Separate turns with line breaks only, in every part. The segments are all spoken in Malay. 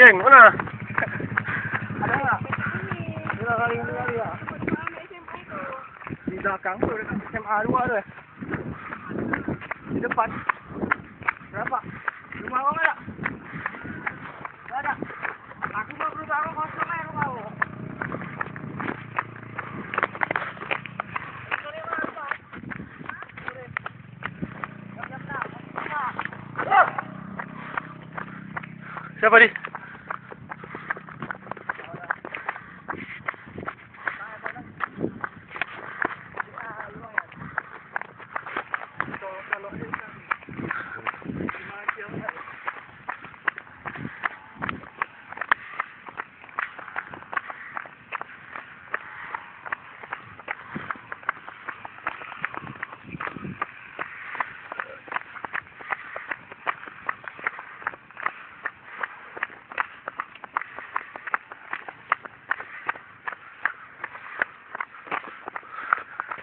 Jeng, mana?
Ada nggak? Dua kali ya. Di belakang tuh dekat SMA 2 tuh. Di depan. Berapa? Rumah kau nggak ada? Nggak ada. Aku mau berubah kosong aja rumah kau.
Siapa di?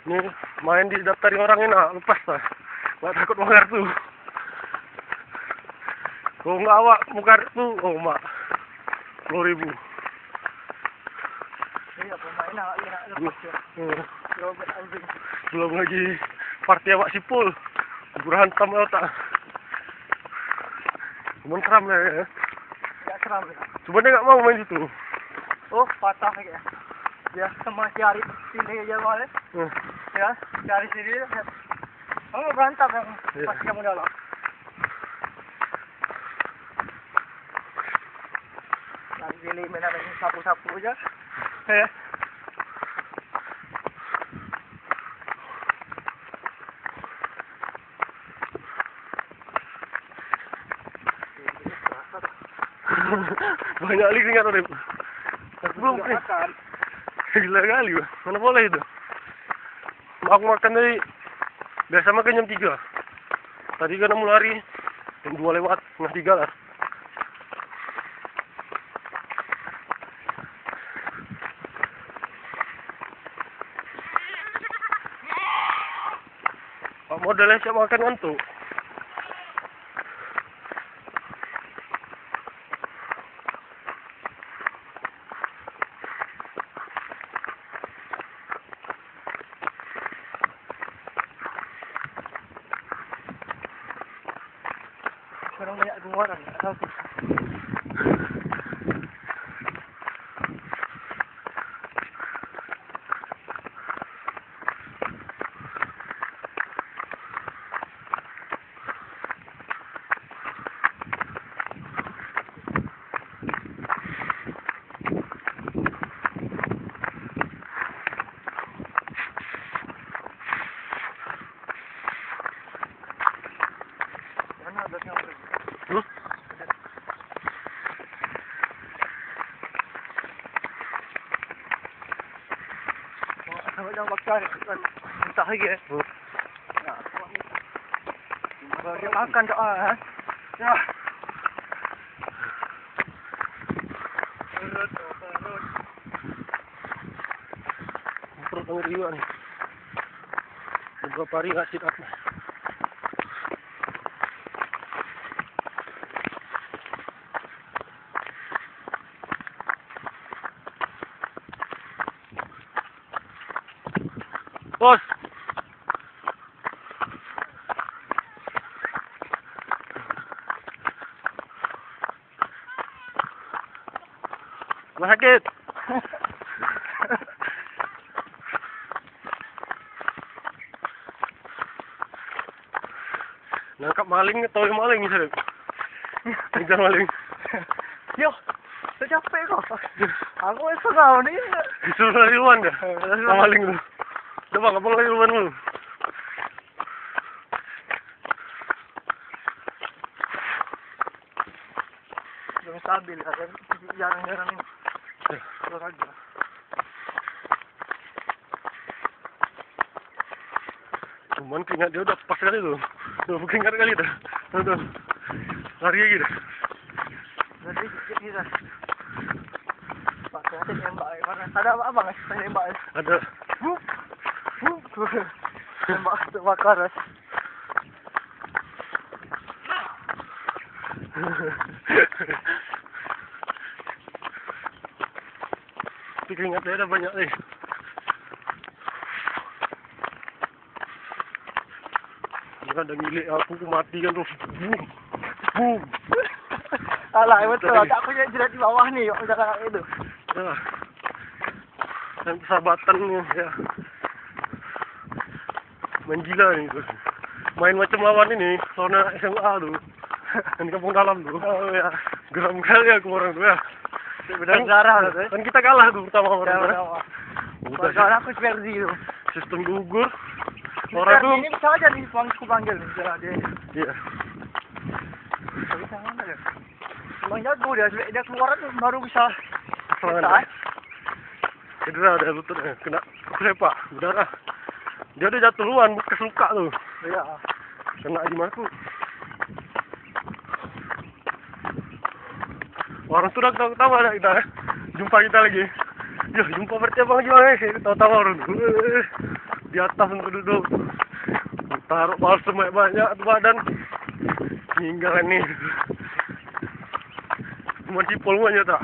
Ini main di daftarin orang enak, lepas lah. Nggak takut mau kartu. Kalau nggak awak mau kartu, oh mak 10.000.
Iya, pemain enak lepas ya.
Belum lagi party awak sipul. Berantem otak. Cuman seram ya.
Nggak seram ya.
Cuman dia nggak mau main situ.
Oh, patah ya. Ya, sama cari sini aja boleh. Ya, cari sini. Kamu berantem yang pas kamu dalam. Yang pilih mainan sapu-sapu aja. Ya.
Banyak lagi ingat orang. Belum makan. Gila kali, mana boleh itu? Aku makan dari biasa makan jam 3. Tadi kan mau lari jam 2 lewat, setengah 3 lah. Modelnya siap makan ngantuk.
Sekarang banyak orang, nggak tahu sih. Mana ada yang Sampai jangan bakar, entah lagi ya. Nah, bagi makan doa, ha? Ya.
Perut angin juga nih. Beberapa hari nggak sit up. Bos. Sakit. Nangkap maling atau maling misalnya. Kejar maling.
Yo, saya capek kok. Aku esok nih.
Disuruh lari luan dah. Maling tu. Coba ngapung lari luan dulu.
Belum stabil ya, jarang-jarang ini. Terus aja.
Cuman keringat dia udah pas kali tu. Udah keringat kali dah. Tuh. Lari lagi dah.
Nanti kita. Pakai hati tembak. Ada apa nggak sih tembak?
Ada.
Tembak terbakar.
Tapi keringat dia dah banyak ni. Jangan ada milik aku mati kan terus. Boom. Boom.
Alah, betul. Tak aku jerat di bawah ni. Jangan nak itu.
Ya. Dan persahabatan ni ya. Main gila ni tu. Main macam lawan ini, lawan SMA tu. Yang di kampung dalam tu.
Oh ya.
Geram kali aku orang tu ya.
Benar darah tu.
Kan kita kalah tu pertama orang tu.
Udah sekarang aku versi tu.
Sistem gugur. Orang tu.
Ini bisa aja nih aku panggil dia.
Iya.
Bisa mana dia? Emang jago dia keluar tu baru bisa.
Serangan. Cedera dia lututnya, kena kesepak, berdarah. Dia ada jatuh duluan, bekas luka tu.
Iya.
Kena di mana tu? Orang tu dah tahu dah kita. Jumpa kita lagi. Yo, jumpa bercabang lagi bang. Tahu-tahu orang tu. Di atas untuk duduk. Taruh balsam banyak tu badan. Hingga ni. Cuma cipol banyak tak?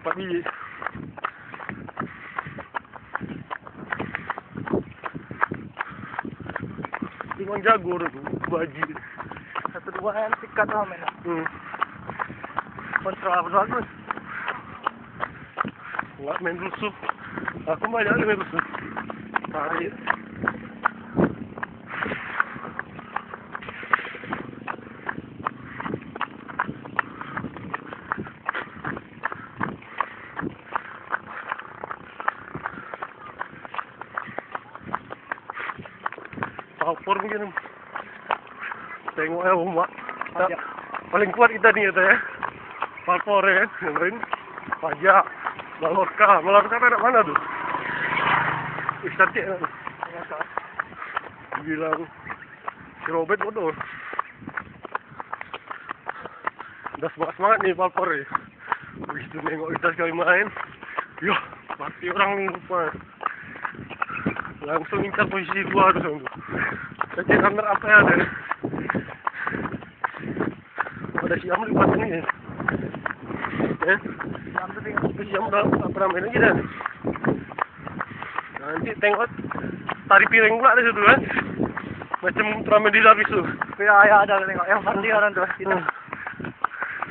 4 biji. Memang jago orang tu, baji.
1-2 yang sikat lah main. Kontrol bagus.
Enggak main rusuh. Aku banyak main rusuh. Tarik. Papor mungkin. Tengok ya umat. Paling kuat kita ni kata ya. Papor ya, yang lain. Pajak. Malorka anak mana tu? Cantik kan? Bilang si Robert bodoh. Dah semangat ni Papor ni. Begitu tengok kita sekali main. Yo, pasti orang lupa. Langsung incar posisi luar tu. Saya kamera apa yang ada? Ada siam di pasang ni. Siam dah pernah main lagi dah. Nanti tengok tari piring pula ada situ kan. Macam turnamen di Darwis tu.
Ya ada tengok. Yang pasti orang tu.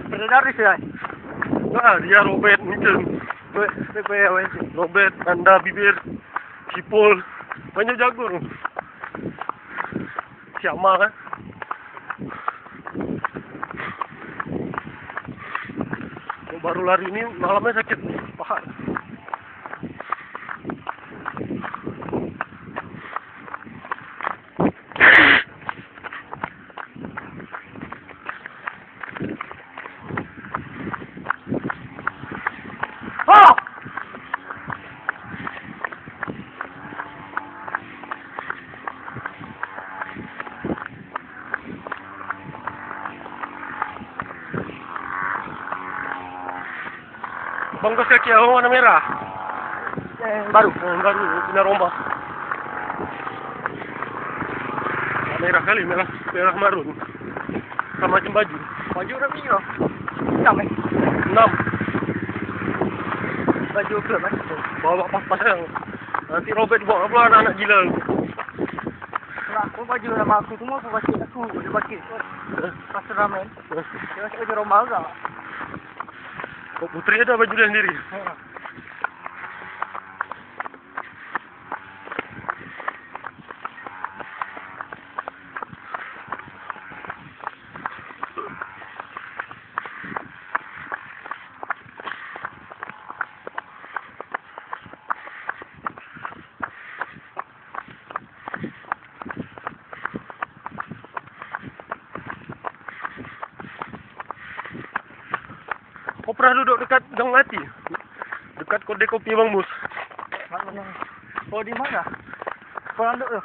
Pernah Darwis ya?
Wah, dia Robert Mincen. Robert, Anda, Bibir, Cipol. Banyak jago tu. Siapa kan? Baru lari ni malamnya sakit paha. Ah! Bangkos kaki awak warna merah.
Yang baru.
Yang baru, sinar ombak. Merah kali, merah marun. Sama macam baju.
Baju udah biru. Hitam
6.
Baju klub kan.
Bawa pas-pas yang. Nanti Robert bawa pula anak-anak gila.
Nah, aku baju sama aku semua aku dia pakai. Pas ramen. Dia masih baju rombal tak?
Oh, putri ada baju dia sendiri. Kau pernah duduk dekat Gang Mati? Dekat kedai kopi Bang Mus.
Mana? Oh di mana? Pernah duduk tu?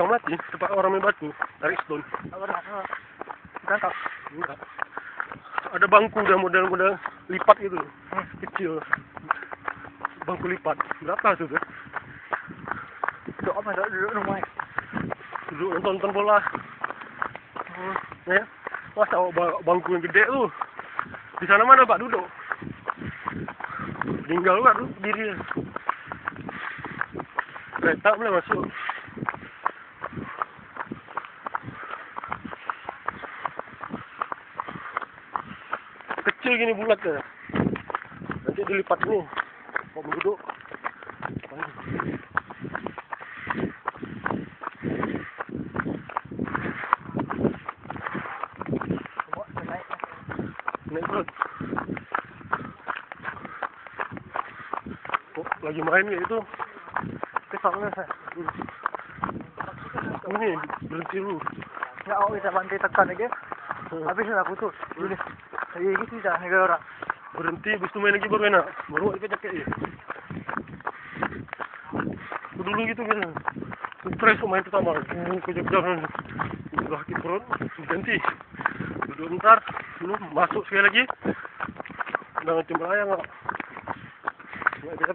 Gang Mati, tempat orang main batu, tarik stone.
Tak pernah. Bukan tak?
Enggak. Ada bangku dah model-model lipat gitu. Kecil. Bangku lipat. Berapa tu tu?
Duduk apa? Duduk rumah.
Duduk nonton bola. Ya. Masa bangku yang gede tu? Di sana mana Pak duduk? Tinggal kan diri. Kereta boleh masuk. Kecil gini bulat ya. Nanti dilipat ini. Kok duduk. Naik perut. Kok lagi main kayak itu?
Kesalahan saya.
Ini berhenti dulu.
Ya, kita bantai tekan lagi. Habis aku tuh. Ini. Saya ini sih dah negara orang.
Berhenti, habis itu main lagi baru enak. Baru dipecah kayak ya. Dulu gitu kan. Stres main pertama. Kejap-kejap. Udah sakit perut. Ganti. Duduk bentar. Belum masuk sekali lagi. Udah macam melayang nggak? Nggak bisa.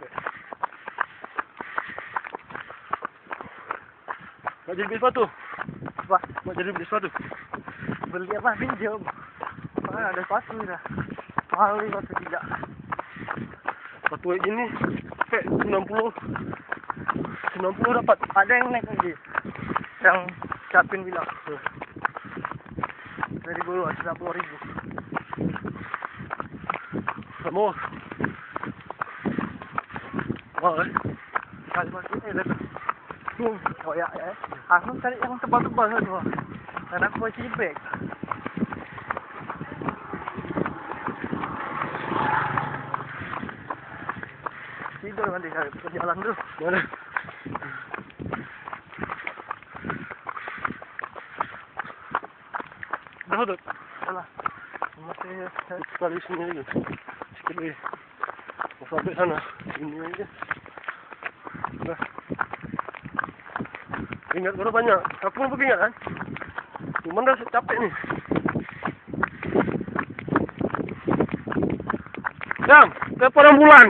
Nggak jadi beli sepatu.
Apa?
Nggak jadi beli sepatu.
Beli apa? Pinjam. Mana ada sepatu dah. Mahal nih sepatu tidak.
Sepatu kayak gini. Kayak 90 dapat.
Ada yang naik lagi. Yang Capin bilang. Dari dulu 90.000.
Kamu. Wah,
Kali masih dapat. Oh ya. Aku cari yang tebal-tebal semua. Karena aku masih bag. Tidur nanti saya jalan dulu.
mana? Dah.
Salah. Masih
Sekali sini lagi. Sikit lagi. Mau sampai sana. Ini aja. Dah. Ingat baru banyak. Aku pun ingat kan. Cuman dah capek nih. Jam, telepon ambulan.